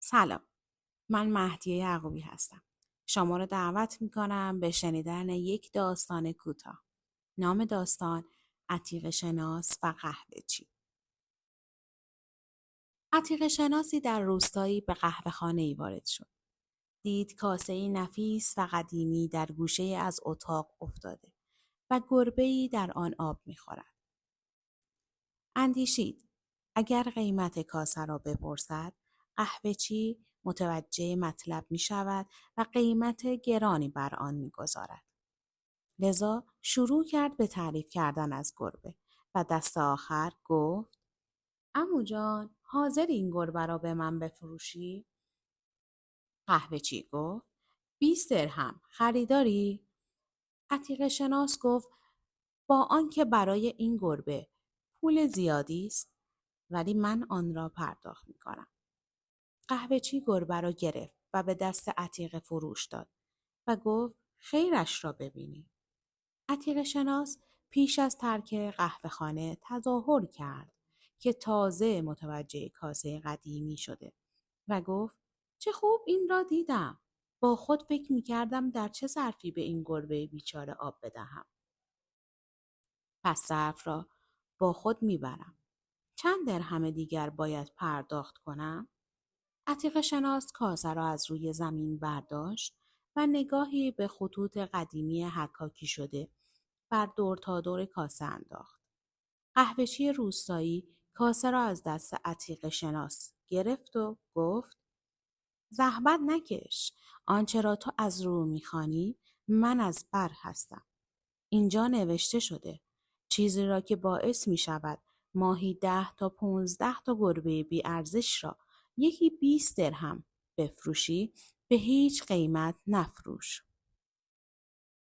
سلام، من مهدیه یعقوبی هستم. شما رو دعوت میکنم به شنیدن یک داستان کوتاه. نام داستان عتیقه شناس و قهوه‌چی. عتیقه شناسی در روستایی به قهوه‌خانه‌ای وارد شد. دید کاسه‌ای نفیس و قدیمی در گوشه از اتاق افتاده و گربه‌ای در آن آب میخورد. اندیشید اگر قیمت کاسه را بپرسد قهوه‌چی متوجه مطلب می شود و قیمت گرانی بر آن می گذارد. لذا شروع کرد به تعریف کردن از گربه و دست آخر گفت عمو جان حاضر این گربه را به من بفروشی؟ قهوه‌چی گفت 20 درهم خریداری؟ عتیقه شناس گفت با آنکه برای این گربه پول زیادی است ولی من آن را پرداخت می کنم. قهوه‌چی گربه را گرفت و به دست عتیقه فروش داد و گفت خیرش را ببینی. عتیقه شناس پیش از ترک قهوه‌خانه تظاهر کرد که تازه متوجه کاسه قدیمی شده و گفت چه خوب این را دیدم. با خود فکر می کردم در چه ظرفی به این گربه بیچاره آب بدهم. پس ظرف را با خود می برم. چند درهم دیگر باید پرداخت کنم؟ عتیقه شناس کاسه را از روی زمین برداشت و نگاهی به خطوط قدیمی حکاکی شده بر دور تا دور کاسه انداخت. قهوه‌چی روستایی کاسه را از دست عتیقه شناس گرفت و گفت زحمت نکش. آنچه را تو از رو می‌خوانی من از بر هستم. اینجا نوشته شده چیزی را که باعث می شود ماهی 10 تا 15 تا گربه بی ارزش را یکی 20 درهم بفروشی به هیچ قیمت نفروش.